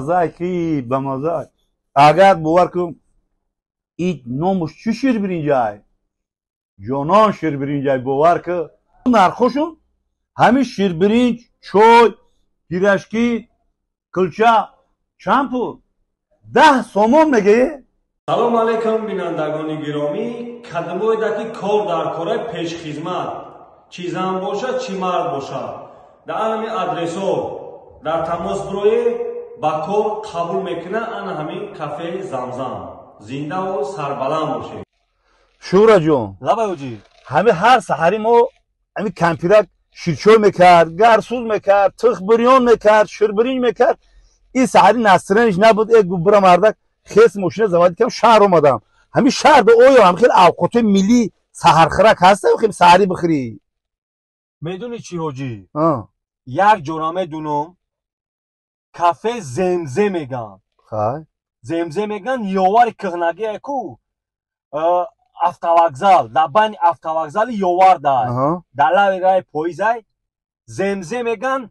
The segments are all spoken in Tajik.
Zaki bamazak. Agar باور کن این نامش چی شیر برینجای جانان شیر برینجای باور که نرخوشون همین شیر برینج چای پیرشکی کلچه چند پول 10 سومون میگه. سلام علیکم بینندگان گرامی. کدموی دکی کار در کار پیش خدمت چی زن باشه چی مرد باشه در همین آدرسو در تماس بروی با کار قبول میکنه. انا همین کافه زمزم زنده و سربلند باشه. شورا جون لبایوجی همه هر سحری ما همین کمپیرک شیرچو میکرد گرسوز میکرد تخ بریان میکرد شیر برینج میکرد. این سحری نسترنش نبود. یک گوبرا مردک خیس ماشین زوادی کم شهر اومدم همین شهر به اوی هم خیلی اوقات ملی سحر خرک هسته خیلی سحری بخری. میدونی چی حاجی؟ یک جرامه دونم کافه زمزم میگن. خای زمزم میگن یوار کغنگی اکو автовокзал در بین автовокзал یوار دار در لب راه پاییزای زمزم میگن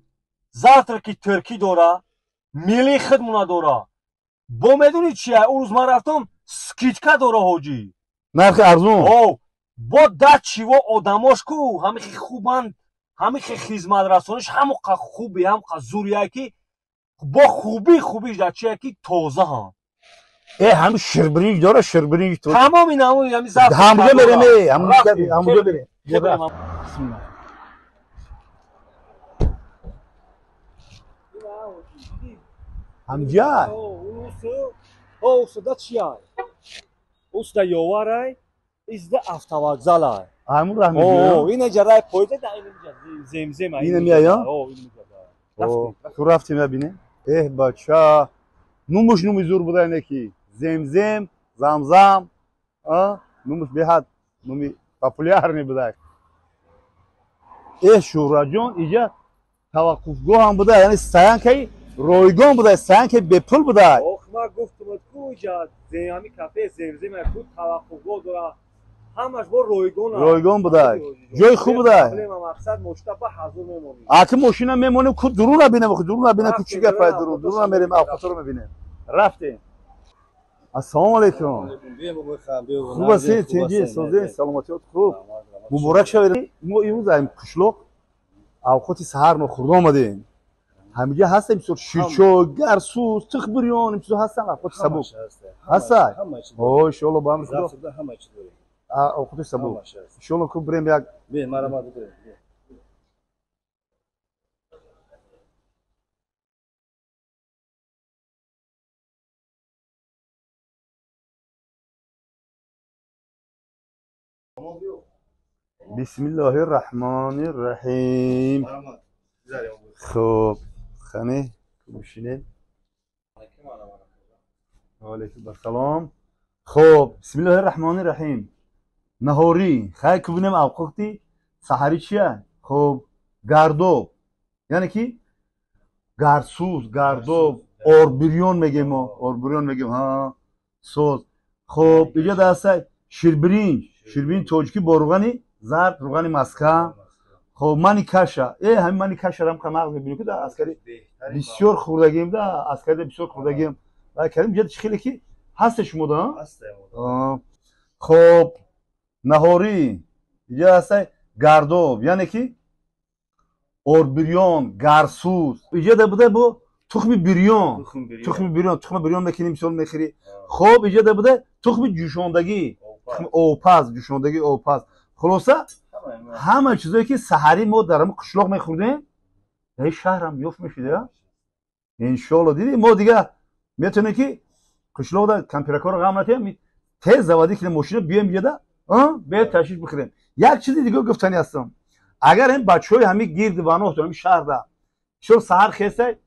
завтраки ترکی داره ملی خدمونه داره. با میدونی چیه اون روز من رفتم سکیچکا داره حاجی نرخ ارزون. با ده چیوا آدماش کو همیخی خوبن همیخی خدمت رسانش هموقع خوبی هموقع زوریه که با خوبیش در چیه که تازه هم هم شیر برینج داره شیر برینج تو تمام این همون یعنی زفت همونجا بریم همونجا بریم. همجا او صدا چیه اوستا یوارای ازده автовокзалай همون راه میگه. این جرای پاییزه در این زمزم اینه میایا تو رفتی میبینه. بچه نومش نومی زور بوده اینه کی زمزم زمزم نومش بهد نومی پاپولیار نی بوده. شورا جون اینجا توقفگاه هم بوده یعنی سیانکی رویگان بوده سیانکی به پول بوده. ما گفتم کجا همین کافه زمزم کو توقفگاه داره همش با رویگان بوده جای خوب بوده. مقصد مشتبه حضور میمونی آخه ماشین میمونه کو درون نبینه درون نبینه کو چی گفت درون میریم اوقات رو میبینیم. رفتیم. السلام علیکم. خوب هستی چنجی سوزه سلامتیات خوب مبارک شوید. ما امروز این قشلق اوقات سحر ما خورد آمدیم همینجا هستیم سر شیرچو گرسوز تخ بریان این هستن اوقات سبو هستن ان شاء الله با امر خدا همه چی داره اوقات سبو ان شاء الله کو بریم یک به مرا بده. بسم الله الرحمن الرحیم. خب خانه بشینید. علیکم السلام. خب بسم الله الرحمن الرحیم. نهاری خیلی که ببینیم اوقاتی سحری چیه؟ خب گردو یعنی کی گرسوز گردو اوربریون میگیم ما اوربریون میگیم سوز. خب اینجا دسته شیر برینج توجکی با روغنی زرد روغنی مسکه. خب منی کشه همین منی کشه رم که مغز میبینیم که در عسکری بسیار خوردگیم در عسکری بسیار خوردگیم و کردیم جد خیلی که هستش مودا خب نهاری اینجا هسته گردو یعنی که اوربریون گرسوز اینجا ده بوده با تخم بریون میکنیم مثال میخری. خب اینجا ده بوده تخم جوشاندگی تخم اوپاز خلاصه همه چیزایی که سحری ما در همون قشلاق میخوردیم در شهر هم یافت میشده ان شاء الله. دیدی ما دیگه میتونه که قشلاق در کمپیرکا رو غم نتیم تیز زوادی که ماشین بیایم یه ده به تشریف بخوریم. یک چیزی دیگه گفتنی هستم اگر این بچهای همین گیر دیوانه تو همین شهر ده شو سحر خسته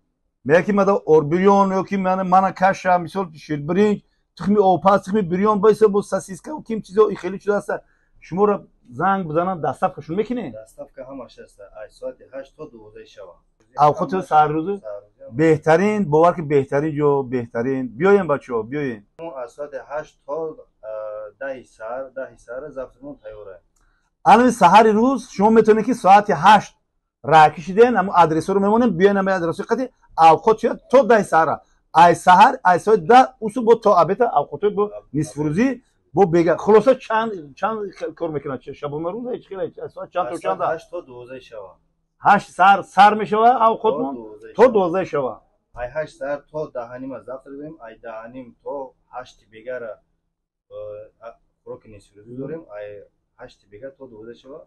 میگه که مدا اوربریون یا که من کاشا مثال شیر برینج تخمی اوپاس تخمی بریون باشه با ساسیسکا و کیم چیزا خیلی چیزا هست شما رو زنگ بزنن دستافشون میکنه دستافکا همش هست از ساعت 8 تا 12 شب اوقات سحر روز بهترین باور که بهترین جو بهترین بیاین بچه‌ها بیاین از ساعت 8 تا 10 سر زفتمون تیاره. الان سحر روز شما میتونید که ساعت 8 راه کشیدین اما آدرس رو میمونیم بیاین به آدرس قطعی اوقات تا 10 سر ай саҳар ай соати 10 усу бо то абета авқоти бо нисфурӯзӣ бо бега хулоса чанд кор мекунад шабона рӯз ҳеч хеле соат чанд то чанд 8 то 12 шава 8 сар мешава авқотмон то 12 шава ай 8 сар то 10:30 завтра дорем ай 10:30 то 8 бегара хуроки нисфурӯзӣ дорем ай 8 бега то 12 шава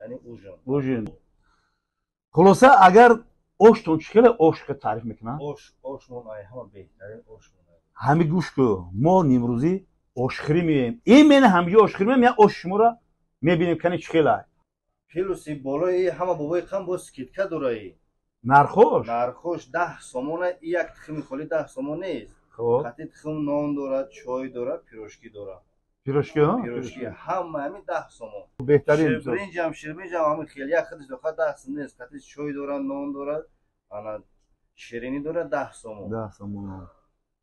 яъни ужин хулоса агар оштон чӣ хеле ошқа таъриф мекунад ошмон ай ҳама беҳтарин ошмон ҳами гӯш кӯ мо нимрӯзӣ ошхирӣ меем имена ҳамҷо ошхирӣ меем я оши шуморо мебинем кани чӣ хела килоси болои ҳама бобои қам бо скидка дораи нархош 10 сомона як тхими холи 10 сомон нест қати тхим нон дорад чой дорад пирожки дорад пирожки ҳама ҳами 10 сомон беҳтарин ширбиринҷам ҳами хеле як хидиш доха 10 сом нест қати чой дорад нон дорад ана ширинӣ дорад 10 сомон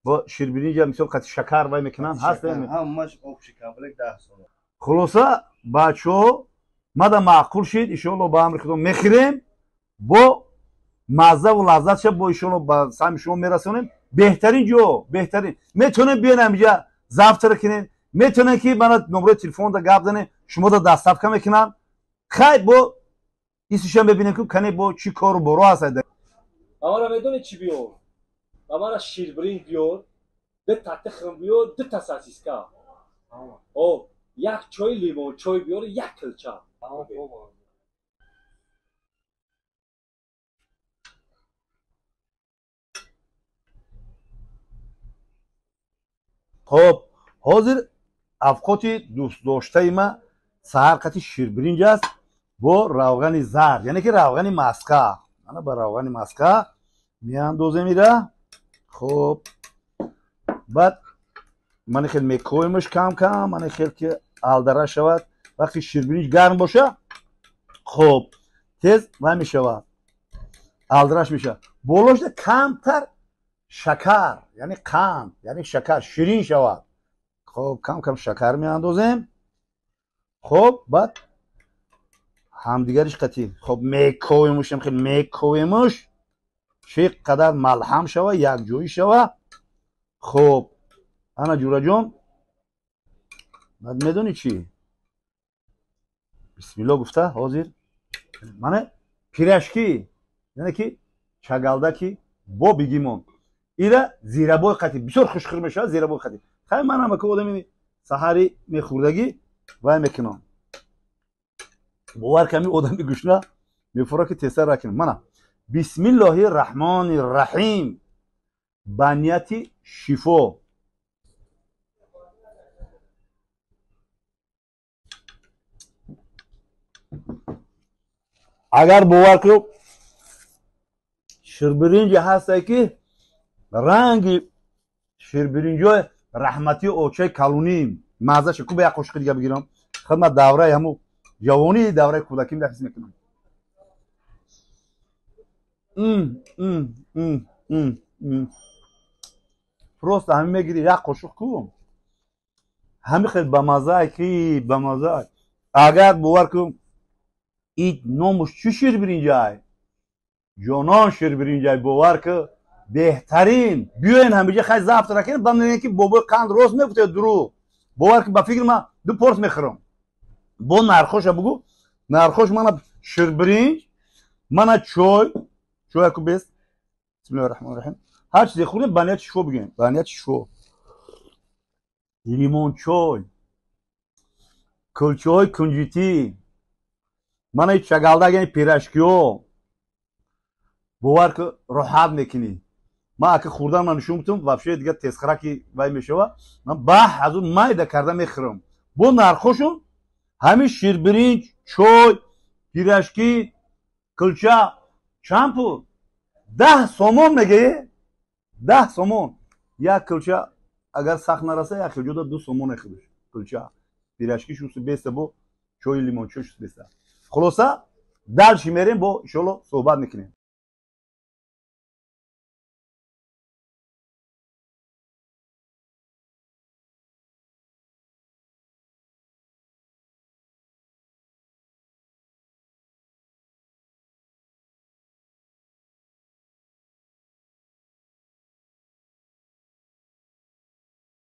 бо ширбиринҷам мисол қати шакар вай мекунанд ҳаст ҳамаш обши комплект 10 сомон хулоса бачаҳо мада маъқул шид иншоалло ба амри худо мехирем бо маззаву лаззатша бо иншоалло ба сами шумо мерасонем беҳтарин ҷо беҳтарин метавонем биёен ҳамҷа завтра кинем метавонем ки мана номерои телефонда гап занем шумода дастсафка мекунам хай бо исиша мебинем ки кане бо чӣ кору боро ҳаст амара медони чӣ биёр амара ширбиринҷ биёр ду татта хим биёр 2 та сосиска як чой лимон чой биёр як килча хоб ҳозир авқоти дӯстдоштаи ма саҳар қати ширбиринҷ аст бо равғани зард яъне ки равғани маска мана ба равғани маска меандозем ира хоб баъд мана хел мекоимаш кам кам мана хел ки алдара шавад вақти ширбиринҷ гарм боша хоб тез вай мешавад алдараш мешавад болошда камтар шакар яъне қанд яъне шакар ширин шавад хоб кам кам шакар меандозем хоб баъд ҳамдигариш қати хоб мекоимушем хел мекоимуш чӣ қадар малҳам шава якҷоӣ шава хоб ана ҷураҷон баъд медонӣ чӣ бисмилло гуфта ҳозир мана пирашки яъне ки чагалдаки бо бигимон ира зирабой қати бисёр хушхӯр мешавад зирабой қати хай манам ки одами саҳари мехӯрдагӣ вай мекунам бовар ками одами гушна мефора ки тезтар ракинам мана бисмиллоҳи раҳмони раҳим ба нияти шифо агар бовар кӯ ширбиринҷе ҳасте ки ранги ширбиринҷои раҳмати очаи калунӣ маззаша кӯба як қошиқи дига бигирам хадмат давраи ҳаму ҷавонӣ давраи кӯдакӣ ҳис мекунам просто ҳамин мегири як қошиқ ку ҳамин хел бамаззае ки бамаззае агар бовар ку ин номуш чӣ ширбиринҷай ҷонон ширбиринҷай бовар ку беҳтарин биёен ҳамиҷа хай завтра ки бамедем ки бобои қанд рост мегуфтед дурӯғ бовар ки ба фикр ман 2 порс мехӯрам бо нархоша бугӯ нархош мана ширбиринҷ мана чой чойаку бест бисмиллоҳи раҳмони раҳим ҳар чизе хӯрдем ба нияти шифо бигӯем ба нияти шифо лимончой кулчаҳои кунҷитӣ мана ин чагалдак яъне пирашкиҳо бовар ки роҳат мекунӣ ман ака хӯрдан ман нишон гуфтам вообще дига тезхараки вай мешава ман баҳ аз он майда карда мехӯрам бо нархошон ҳамин ширбиринҷ чой пирашки кулча чанд пул 10 сомон мегӯӣ 10 сомон як кулча агар сахт нараса як ҷода 2 сомон худш кулча пирашки шуст беста бо чои лимончой шуст беста хулоса дал шимерем бо иншоалло суҳбат мекунем